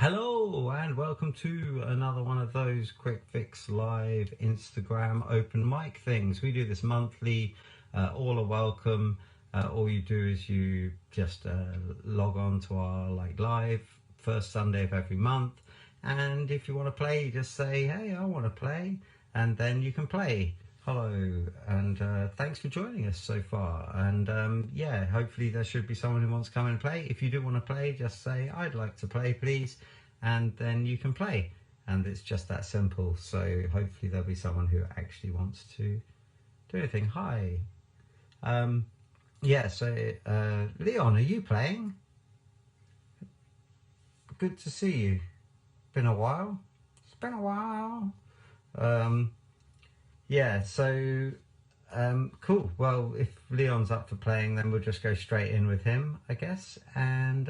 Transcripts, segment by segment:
Hello and welcome to another one of those Quick Fix live Instagram open mic things. We do this monthly. All are welcome. All you do is you just log on to our live first Sunday of every month, and if you want to play, you just say, "Hey, I want to play," and then you can play. Hello, and thanks for joining us so far. And yeah, hopefully there should be someone who wants to come and play. If you do want to play, just say, "I'd like to play, please," and then you can play. And it's just that simple. So hopefully there'll be someone who actually wants to do anything. Hi. Yeah, so Leon, are you playing? Good to see you. Been a while. It's been a while. Yeah, so cool. Well, if Leon's up for playing, then we'll just go straight in with him, I guess. And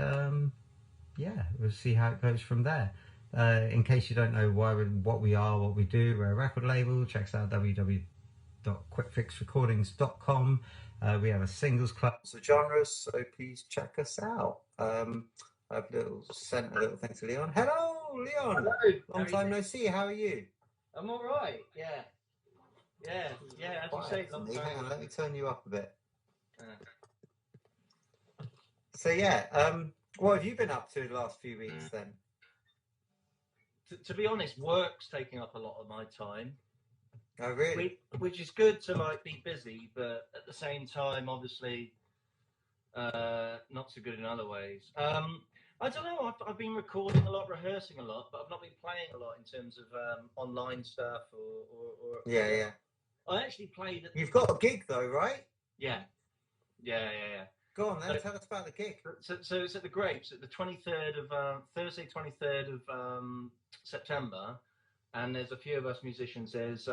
yeah, we'll see how it goes from there. In case you don't know what we are, what we do, we're a record label. Check us out www.quickfixrecordings.com. We have a singles club of genres, so please check us out. I've sent a little thing to Leon. Hello, Leon. Hello. Long time no see. How are you? I'm all right. Yeah. As you say, long time. Hang on, let me turn you up a bit. So yeah, what have you been up to the last few weeks then? To be honest, work's taking up a lot of my time. Oh really? Which is good to be busy, but at the same time, obviously, not so good in other ways. I don't know. I've been recording a lot, rehearsing a lot, but I've not been playing a lot in terms of online stuff or. Yeah. I actually played. You've got a gig though, right? Yeah. Go on then, tell us about the gig. So it's at the Grapes at the 23rd of Thursday, 23rd of September, and there's a few of us musicians. There's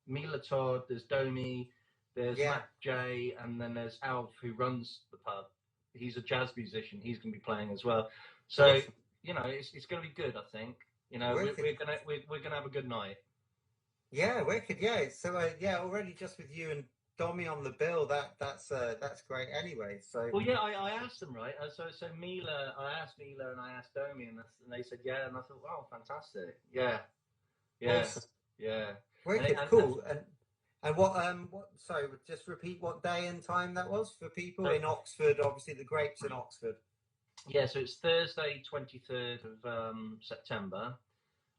Mila Todd, there's Domi, there's Matt J, and then there's Alf, who runs the pub. He's a jazz musician. He's going to be playing as well. So awesome. You know, it's going to be good. I think we're gonna have a good night. Yeah, wicked. Yeah. So already just with you and Domi on the bill, that's great anyway. So well, yeah, I asked them, right. So Mila, I asked Mila and I asked Domi, and they said yeah, and I thought, wow, fantastic. Yeah. Awesome. Yeah. Wicked, cool. And what sorry, just repeat what day and time that was for people in Oxford. Obviously, the Grapes in Oxford. Yeah, so it's Thursday, 23rd of September.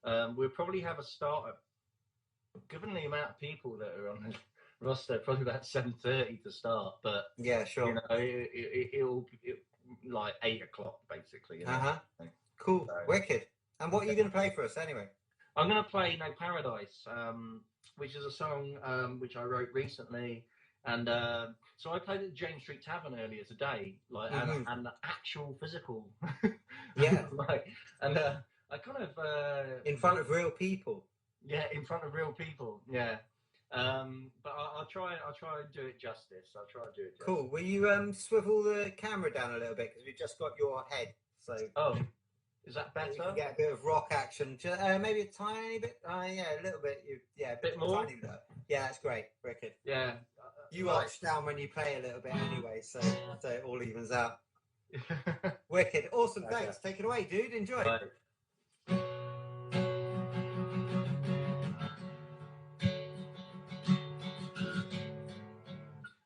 We'll probably have a start. Given the amount of people that are on the roster, probably about 7:30 to start. But yeah, sure. You know, it'll like 8 o'clock basically. You know? Cool, so, wicked. And what are you going to play for us anyway? I'm going to play No Paradise, which is a song which I wrote recently, and so I played at the James Street Tavern earlier today, and the actual physical. Yeah. And I kind of in front of real people. Yeah, in front of real people. Yeah. But I'll try and do it justice. Cool. Will you swivel the camera down a little bit because we've just got your head. So. Oh, is that better? You can get a bit of rock action. Maybe a tiny bit. Yeah, a little bit. A bit more. Tiny bit. Yeah, that's great. Wicked. Yeah. You arch down when you play a little bit anyway, so it all evens out. Wicked. Awesome. Thanks. Take it away, dude. Enjoy. Right.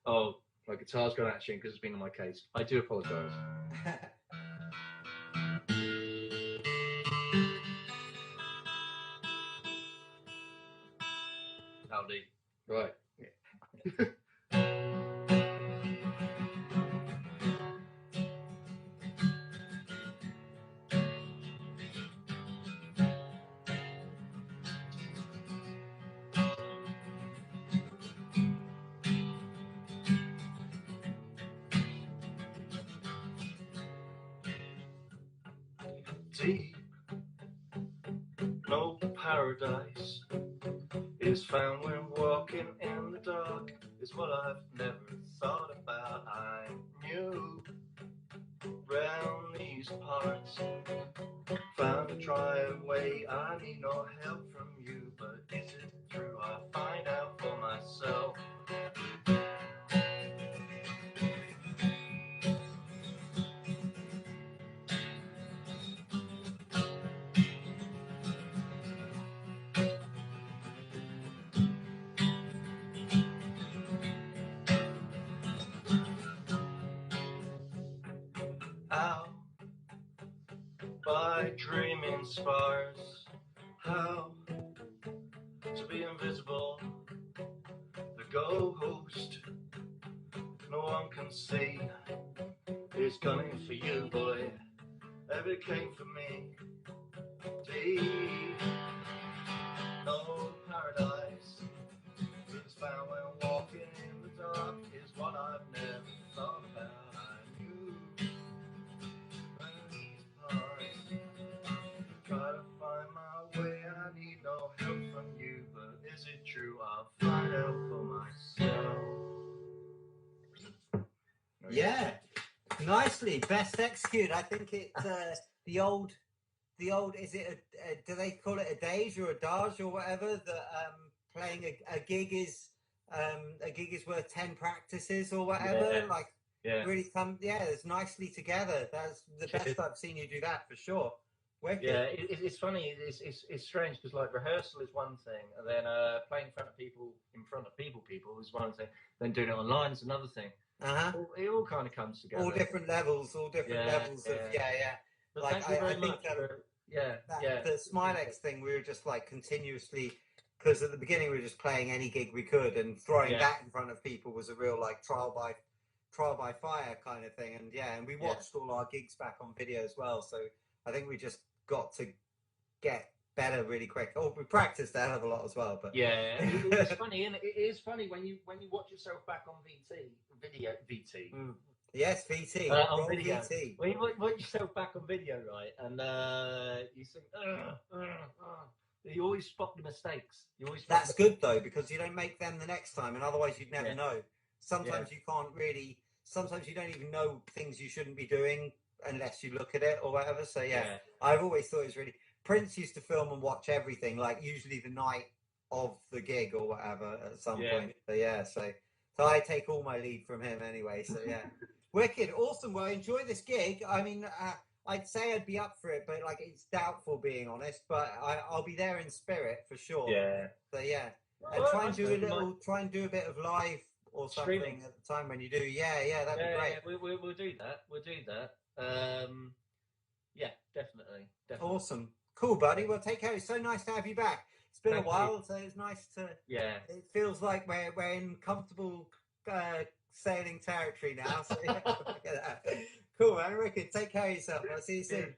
Oh, my guitar's gone actually because it's been on my case. I do apologise. Howdy. Right. Yeah. Deep, no paradise is found when walking in the dark, is what I've never thought about. I knew round these parts, found a dry way. I need no help from you, but is it true? I'll find out for myself. My dream inspires how to be invisible. The ghost no one can see is coming for you, boy. Ever came for me. Deep, no paradise that's found when walking in the dark is what I've never thought about. I knew these parts. Try to find my way, I need no help from you, but is it true? I'll find out for myself. Yeah, nicely, best executed. I think it the old is it do they call it a dage or a dage or whatever that playing a gig is worth 10 practices or whatever. Yeah. Like really it's nicely together. That's the best I've seen you do that for sure. Wicked. Yeah, it's funny. It's strange because like rehearsal is one thing, and then playing in front of people is one thing. Then doing it online is another thing. It all kind of comes together. All different levels of But like thank you very much. The Smilex thing, we were just like continuously, because at the beginning we were just playing any gig we could, and throwing that in front of people was a real like trial by fire kind of thing. And we watched all our gigs back on video as well. So I think we just got to get better really quick. Oh, we practiced a hell of a lot as well. But it's funny, and it is funny when you watch yourself back on VT. Yes, VT. On video. VT. When you watch yourself back on video, right, and you think, you always spot the mistakes. That's good though, because you don't make them the next time, and otherwise you'd never know. Sometimes you can't really. Sometimes you don't even know things you shouldn't be doing unless you look at it or whatever. So I've always thought it was really. Prince used to film and watch everything, like usually the night of the gig or whatever at some point. So I take all my lead from him anyway. So wicked, awesome. Well, enjoy this gig. I mean, I'd say I'd be up for it, but like it's doubtful, being honest. But I'll be there in spirit for sure. Yeah. So and try and do a bit of live or something streaming at the time when you do. That'd be great. Yeah, we'll do that. We'll do that. Definitely. Awesome. Cool, buddy. Well, take care. It's so nice to have you back. It's been a while, so it's nice to. Yeah. It feels like we're in comfortable sailing territory now. So cool, man. Ricky, take care of yourself. I'll see you soon.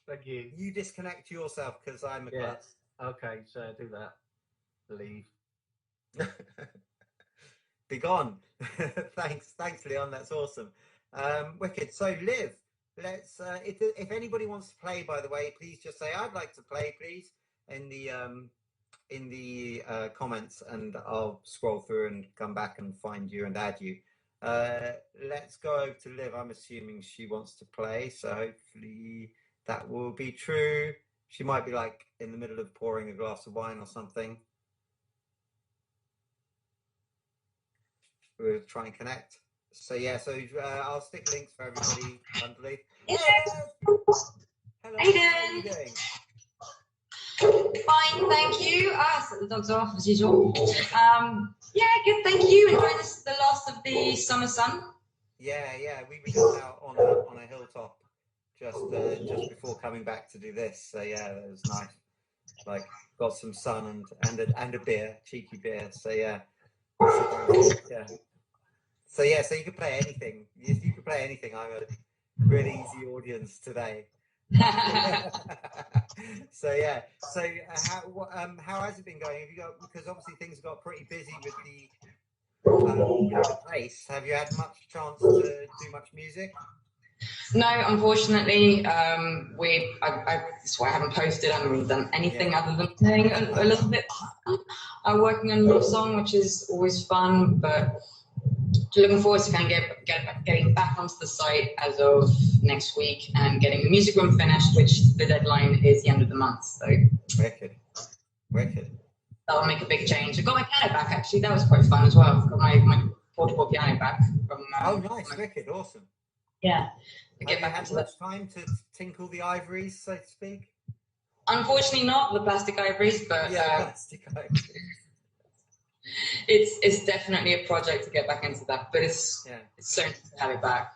Thank you. You disconnect yourself because I'm a klutz. Okay, so do that. Leave. Be gone. Thanks, Leon. That's awesome. Wicked. So, Liv. Let's if anybody wants to play, by the way, please just say I'd like to play, please, in the comments, and I'll scroll through and come back and find you and add you. Let's go over to Liv. I'm assuming she wants to play, so hopefully that will be true. She might be like in the middle of pouring a glass of wine or something. We'll try and connect. So I'll stick links for everybody underneath. Hello. How you doing? Fine, thank you. Set the dogs off as usual. Good, thank you. Enjoying the last of the summer sun. We were just out on a hilltop just before coming back to do this. So it was nice. Like got some sun and a beer, cheeky beer. So So you can play anything. You can play anything. I'm a really easy audience today. How has it been going? Have you got, because obviously things got pretty busy with the place. Have you had much chance to do much music? No, unfortunately, that's why I haven't posted. I haven't really done anything other than playing a little bit. I'm working on a new song, which is always fun, but looking forward to kind of getting back onto the site as of next week and getting the music room finished, which the deadline is the end of the month. So wicked. That'll make a big change. I got my piano back actually. That was quite fun as well. I've got my portable piano back from. Nice, wicked, awesome. Yeah. Have you had much time to tinkle the ivories, so to speak? Unfortunately, not the plastic ivories, but plastic ivories. It's definitely a project to get back into that, but it's so nice to have it back.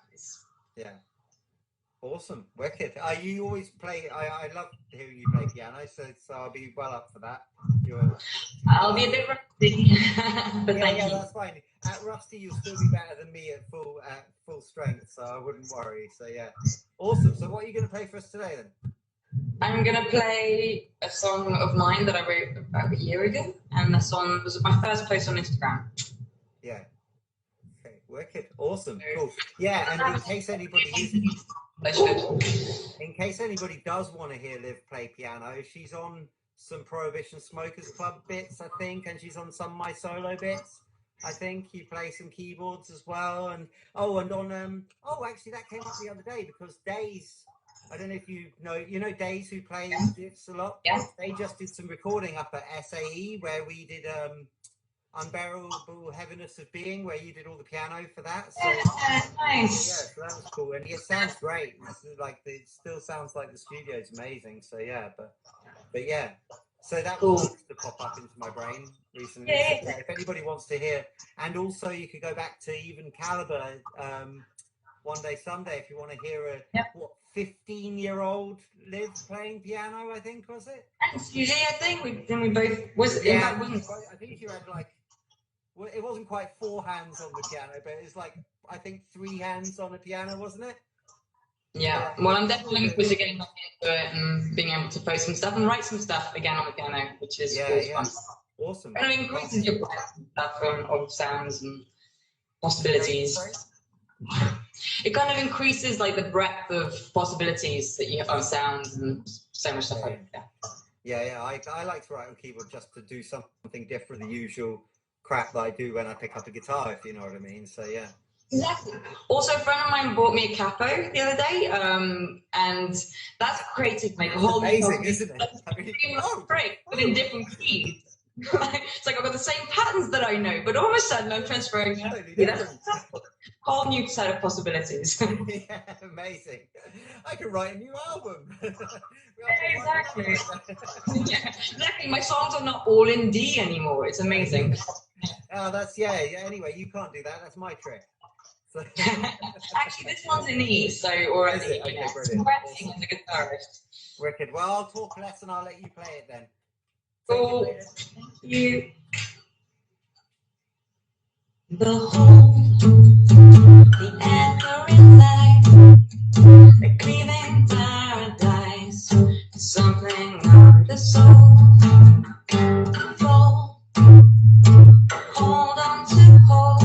Awesome, wicked. You always play. I love hearing you play piano, so I'll be well up for that. I'll be a bit rusty, but yeah, thank you. That's fine. At rusty, you'll still be better than me at full strength, so I wouldn't worry. So yeah, awesome. So what are you going to play for us today then? I'm going to play a song of mine that I wrote about a year ago, and the song was my first post on Instagram. Yeah. Okay, wicked. Awesome. Cool. Yeah, and in case anybody does want to hear Liv play piano, she's on some Prohibition Smokers Club bits, I think, and she's on some My Solo bits. I think you play some keyboards as well, and actually that came up the other day because Days, I don't know if you know Days, who plays this a lot. Yeah. They just did some recording up at SAE where we did Unbearable Heaviness of Being, where you did all the piano for that. So Nice. yeah, so that was cool, and it sounds great. It still sounds like the studio's amazing. So yeah, but yeah. So that was nice to pop up into my brain recently. Yeah. So, yeah, if anybody wants to hear, and also you could go back to Even Caliber one day, someday, if you want to hear a 15-year-old Liv playing piano. I think was it? Yeah, I think we both was. Yeah, I think you had well, it wasn't quite 4 hands on the piano, but it was I think 3 hands on a piano, wasn't it? Yeah, well, I'm definitely looking forward to getting back into it and being able to post some stuff and write some stuff again on the piano, which is fun. Awesome. And it increases your breadth and stuff of sounds and possibilities. It kind of increases the breadth of possibilities that you have on sounds and so much stuff like that. Yeah. I like to write on keyboard just to do something different than the usual crap that I do when I pick up a guitar, if you know what I mean. So yeah. Exactly. Also, a friend of mine bought me a capo the other day, and that's creative. A whole amazing, isn't it? I mean, great, but in different keys. It's I've got the same patterns that I know, but all of a sudden I'm transferring a whole new set of possibilities. Yeah, amazing. I can write a new album. Exactly. Yeah, exactly. My songs are not all in D anymore. It's amazing. Oh, that's anyway, you can't do that. That's my trick. So. Actually, this one's in E, so already. Okay, brilliant. Awesome. As a guitarist. Wicked. Well, I'll talk less and I'll let you play it then. Cool. Thank you. Behold, the anchoring light, a cleaving paradise, something of the soul. Fold, hold on to hope,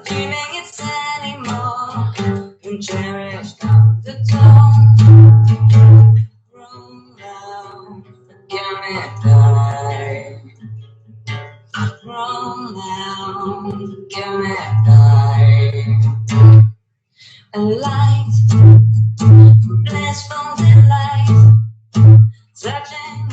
dreaming it's anymore, and cherished undertone. Roll down, forget me, die. Roll down, forget me, die. A light, blissful delight, touching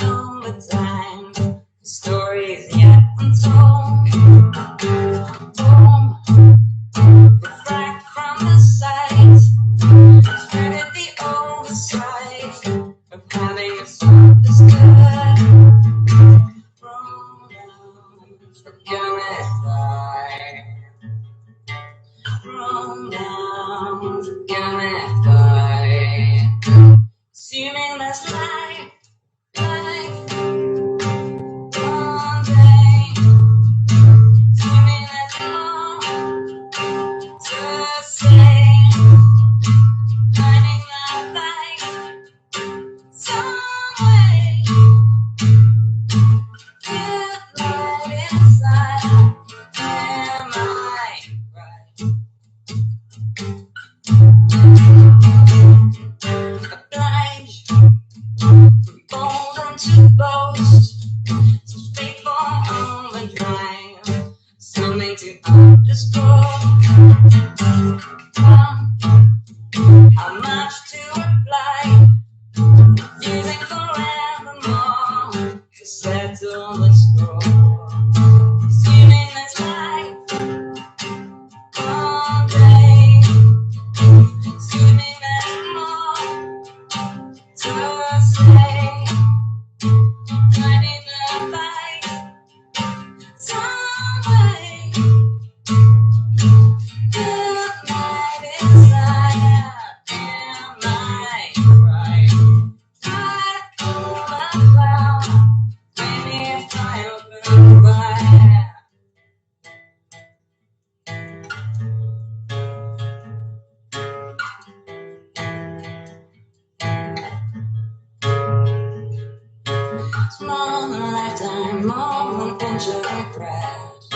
More than a lifetime, more than angelic grass.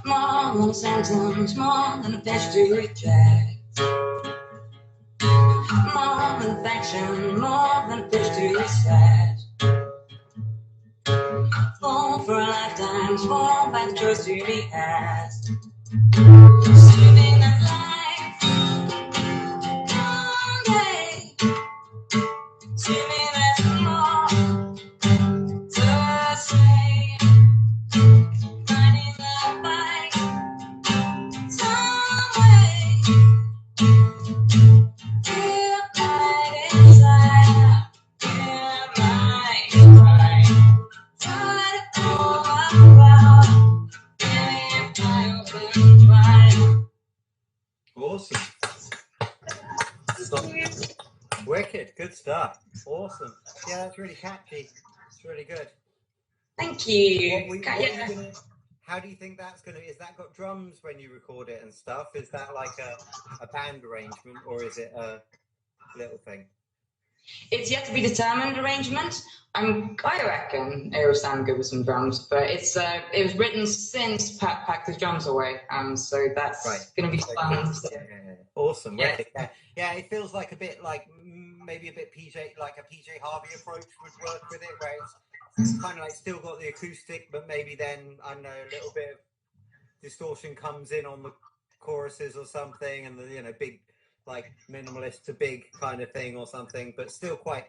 More than a sentence, more than a page to reject. More than affection, more than a page to respect. Fall for a lifetime, small by the choice to be asked. Living that life, one day. Living that more to say. Finding the fight, some way. Feel right inside, feel right inside. Try to overpower, if I open wide. Awesome. Wicked. Good stuff. Awesome. Yeah, that's really catchy. It's really good. Thank you. How do you think that's gonna? Is that got drums when you record it and stuff? Is that like a band arrangement, or is it a little thing? It's yet to be determined arrangement. I reckon it will sound good with some drums, but it was written since Pat packed his drums away. So that's Right. going to be fun. Yeah. Awesome. Yeah. Yeah. It feels like a bit like maybe a bit PJ, like a PJ Harvey approach would work with it, where it's kind of like still got the acoustic, but maybe then I don't know a little bit of distortion comes in on the choruses or something, and the big like minimalist to big kind of thing or something, but still quite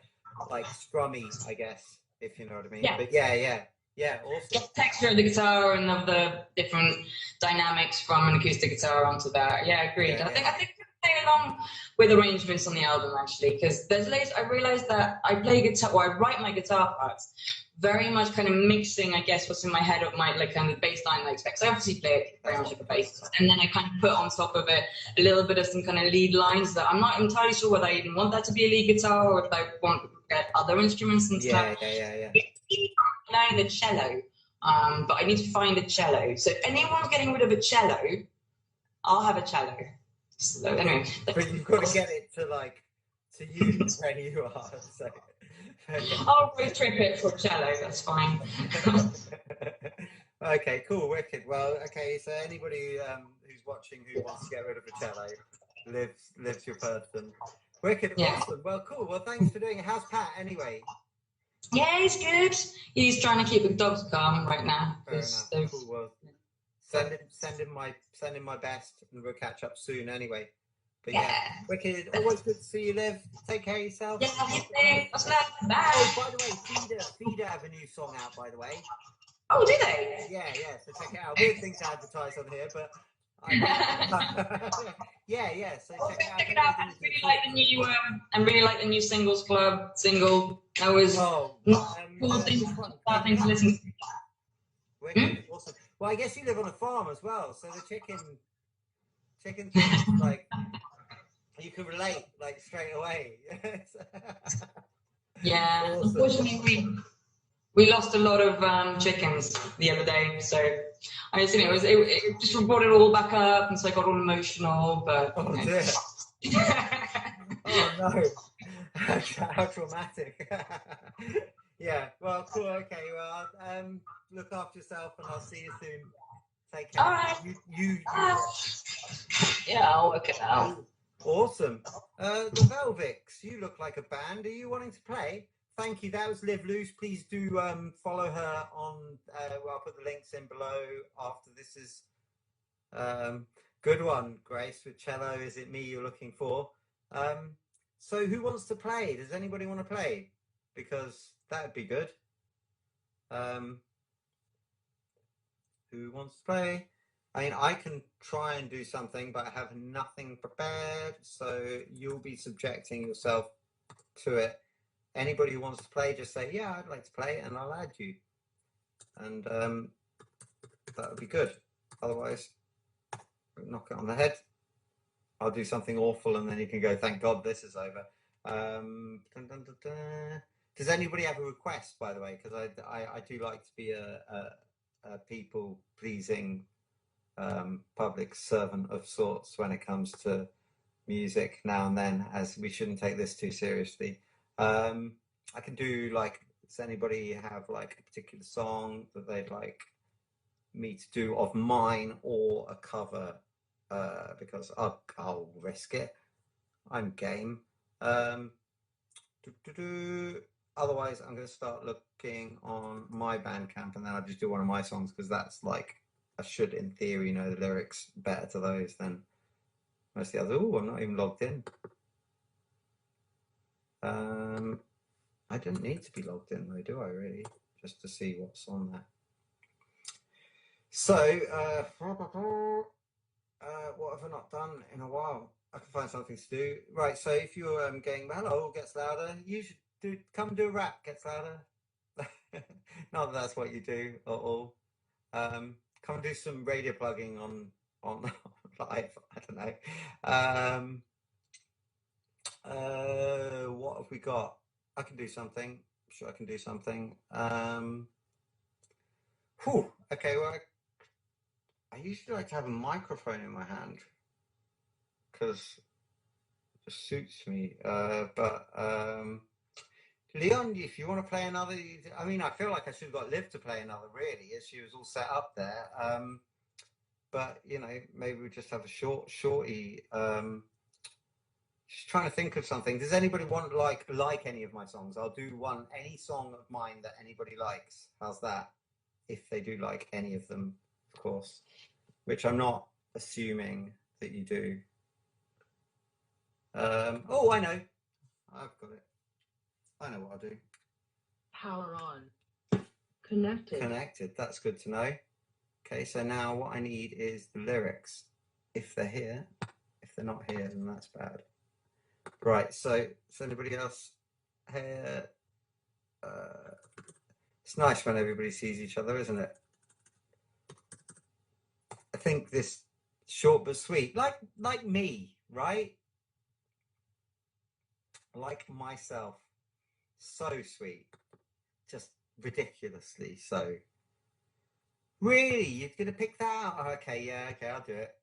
like scrummy, I guess, if you know what I mean. Yeah. But yeah, awesome. Get the texture of the guitar and of the different dynamics from an acoustic guitar onto that. Yeah, agreed. I think we play along with arrangements on the album actually, because there's later I realized that I play guitar, or I write my guitar parts very much kind of mixing, I guess, what's in my head of my like kind of bass line I expect. So I obviously play it very much like a bass, and then I kind of put on top of it a little bit of some kind of lead lines that I'm not entirely sure whether I even want that to be a lead guitar or if I want to get other instruments and stuff. Yeah. Playing the cello, but I need to find a cello. So if anyone's getting rid of a cello, I'll have a cello. So anyway, but you've got to get it to you where you are. So. I'll always trip it for a cello. That's fine. Okay, cool, wicked. Well, okay. So anybody who's watching who wants to get rid of a cello, lives your person. Wicked, Yeah. Awesome. Well, cool. Well, thanks for doing it. How's Pat anyway? Yeah, he's good. He's trying to keep the dogs calm right now. Fair enough. Cool. Well, send him my best, and we'll catch up soon anyway. But yeah, wicked. Always good to see you, Liv. Take care of yourself. Yeah, you too. Bye. Oh, by the way, Feeder have a new song out, by the way. Oh, do they? Yeah. So check it out. Weird thing to advertise on here, but yeah. So check it out. I really like the new Singles Club single. That was cool thing to listen to. Wicked. Awesome. Well, I guess you live on a farm as well, so the chicken like you can relate like straight away. Yeah. Awesome. Unfortunately, we lost a lot of chickens the other day, so I assume it just brought it all back up, and so I got all emotional. But oh dear. Oh no. How traumatic. Yeah. Well, cool. Okay. Well, look after yourself, and I'll see you soon. Take care. All right. You. Yeah, I'll work it out. Awesome. The Velvix, you look like a band. Are you wanting to play? Thank you. That was Liv Luce. Please do follow her on. I'll put the links in below after this is. Good one, Grace, with cello. Is it me you're looking for? So who wants to play? Does anybody want to play? Because that would be good. Who wants to play? I mean, I can try and do something, but I have nothing prepared, so you'll be subjecting yourself to it. Anybody who wants to play, just say, yeah, I'd like to play, and I'll add you. And that would be good. Otherwise, knock it on the head. I'll do something awful, and then you can go, thank God this is over. Does anybody have a request, by the way? Because I do like to be a people-pleasing public servant of sorts when it comes to music now and then, as we shouldn't take this too seriously. I can do like, does anybody have like a particular song that they'd like me to do of mine or a cover? Because I'll risk it. I'm game. Otherwise, I'm going to start looking on my Bandcamp, and then I'll just do one of my songs, because that's like, I should, in theory, know the lyrics better to those than most of the others. Oh, I'm not even logged in. I don't need to be logged in though, do I really? Just to see what's on there. So, what have I not done in a while? I can find something to do. Right, so if you're getting hello, gets louder, you should come do a rap, gets louder. Not that that's what you do at all. Come do some radio plugging on live. I don't know. What have we got? I can do something. I'm sure I can do something. Okay, well, I usually like to have a microphone in my hand because it just suits me. But Leon, if you want to play another, I mean, I feel like I should have got Liv to play another, really, as she was all set up there. But you know, maybe we just have a shorty. Just trying to think of something. Does anybody want like any of my songs? I'll do any song of mine that anybody likes. How's that? If they do like any of them, of course, which I'm not assuming that you do. Oh, I know. I've got it. I know what I'll do. Power on. Connected. That's good to know. Okay, so now what I need is the lyrics. If they're here. If they're not here, then that's bad. Right, so is anybody else here? It's nice when everybody sees each other, isn't it? I think this short but sweet, like me, right? Like myself, so sweet, just ridiculously so. Really, you're gonna pick that out? Oh, okay, yeah, okay, I'll do it.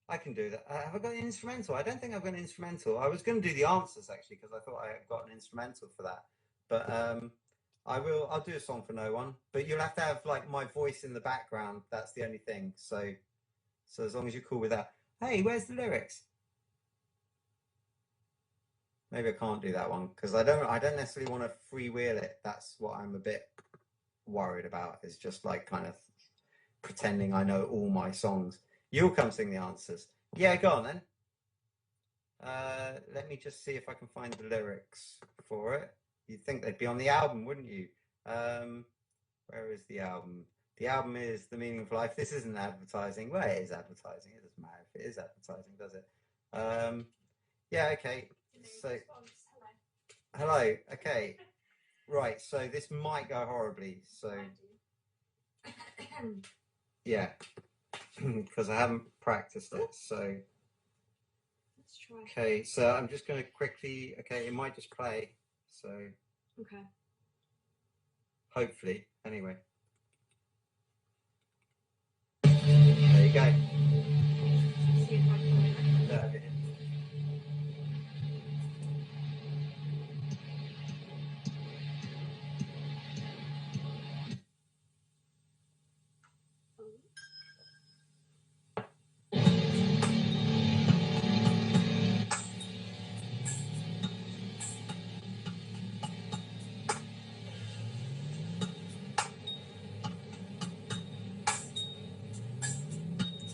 I can do that. Have I got an instrumental? I don't think I've got an instrumental. I was going to do the answers actually, because I thought I had got an instrumental for that. But I'll do a song for no one. But you'll have to have like my voice in the background. That's the only thing. So as long as you're cool with that. Hey, where's the lyrics? Maybe I can't do that one because I don't necessarily want to freewheel it. That's what I'm a bit worried about. Is just like kind of pretending I know all my songs. You'll come sing the answers. Yeah, go on then. Let me just see if I can find the lyrics for it. You'd think they'd be on the album, wouldn't you? Where is the album? The album is The Meaning of Life. This isn't advertising. Well, it is advertising. It doesn't matter if it is advertising, does it? Yeah, okay. So, hello. Okay. Right, so this might go horribly. So, yeah. Because I haven't practiced it, so Let's try. Okay, so I'm just going to quickly. Okay, it might just play. So Okay. Hopefully, anyway. There you go. See if I can. That'll be it.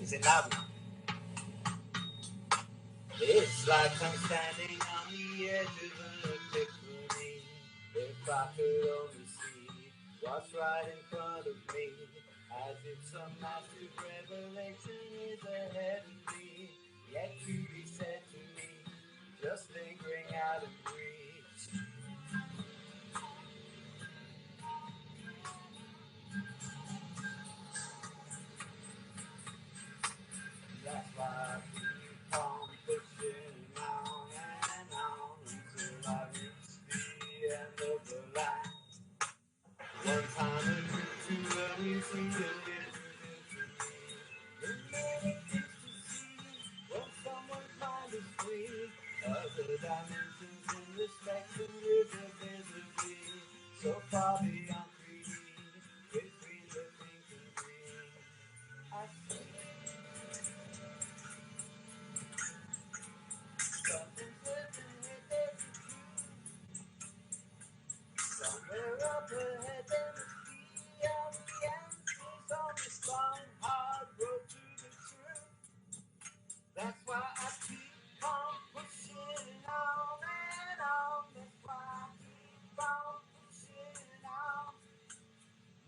Is it loud enough? It's like I'm standing on the edge of an epiphany. If I could only see what's right in front of me, as if some massive revelation is ahead of me, yet to be said to me, just lingering out of reach. That's why I keep on pushing on and on until I reach the end of the line. One time I moved to a museum, introduced to me the many things to see when someone's mind is free. Other dimensions in the respect the river visibly, so far beyond 3D, between the pink and green. I see something's living within you. Somewhere up ahead there must be all the answers on this long, hard road to the truth. That's why I keep on pushing on and on. That's why I keep on pushing on.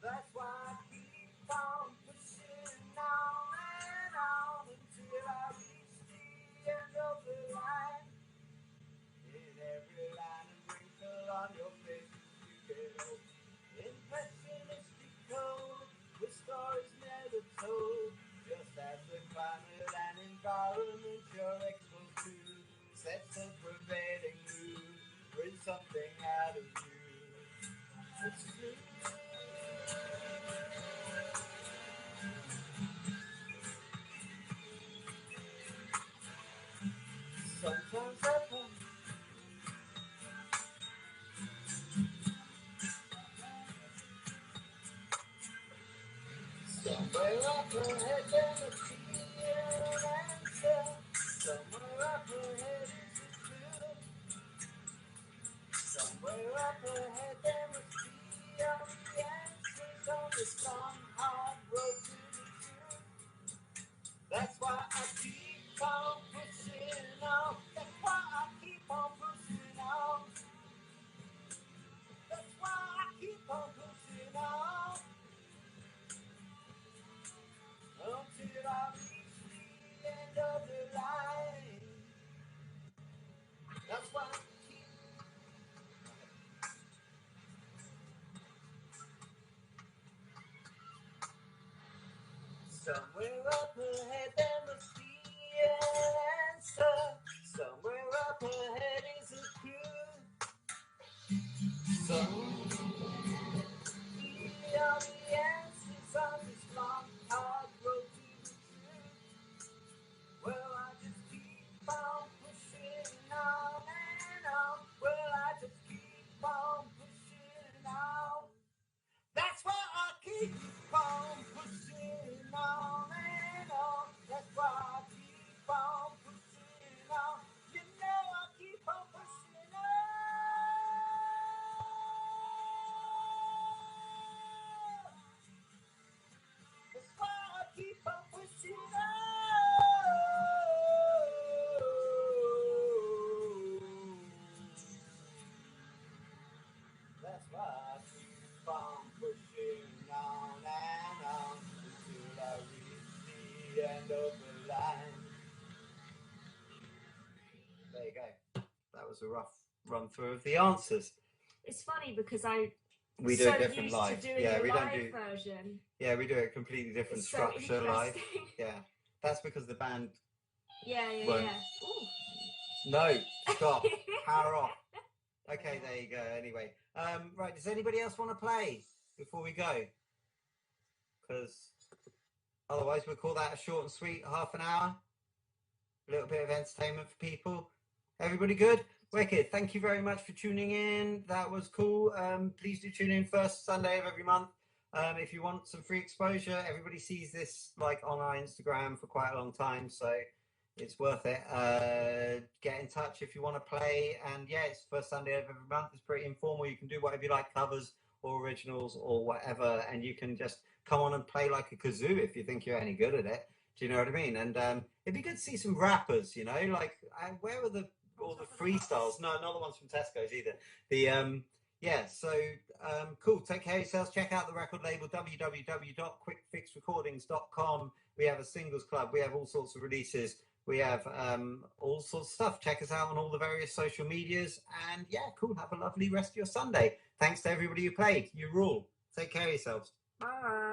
That's why I keep on pushing on and on until I reach the end of the line. In every line and wrinkle on your face you get old. Impressionistic code with stories never told. Just as the climate and environment you're exposed to sets a prevailing mood, brings something out of you. It's true. Sometimes I find somewhere up ahead there must be an answer. Somewhere up ahead is the truth. Somewhere up ahead there must be all the answers on this long, hard road to the truth. That's why I keep on pushing on. That's why I keep on pushing on. That's why I keep on pushing on. Until I reach the end of the line. That's why I keep. Somewhere up ahead there must be an answer. Somewhere up ahead is a clue. Somewhere be all the answers on this long, hard road to the truth. Well, I just keep on pushing on and on. Well, I just keep on pushing on. That's why I keep on pushing on and on. That's why I keep on pushing on. You know I keep on pushing on. That's why I keep on pushing on. That's why I keep on pushing on and on until I reach the end of the line. There you go. That was a rough run through of the answers. It's funny because We do so it different used live. to doing Yeah, the we live don't do. version. Yeah, we do it completely different It's so structure live. interesting. Yeah, that's because the band. Yeah. Won't. Ooh. No, stop. Power off. Okay, there you go. Anyway, right. Does anybody else want to play before we go? Because otherwise, we'll call that a short and sweet half an hour. A little bit of entertainment for people. Everybody good? Wicked. Thank you very much for tuning in. That was cool. Please do tune in first Sunday of every month. If you want some free exposure, everybody sees this like on our Instagram for quite a long time, so it's worth it. Get in touch if you want to play. And yeah, it's first Sunday of every month. It's pretty informal. You can do whatever you like, covers or originals or whatever, and you can just come on and play like a kazoo if you think you're any good at it. Do you know what I mean? And it'd be good to see some rappers, you know, like where are all the freestyles? No, not the ones from Tesco's either. Yeah, so cool. Take care of yourselves. Check out the record label, www.quickifxrecordings.com. We have a singles club. We have all sorts of releases. We have all sorts of stuff. Check us out on all the various social medias. And yeah, cool. Have a lovely rest of your Sunday. Thanks to everybody who played. You rule. Take care of yourselves. Bye.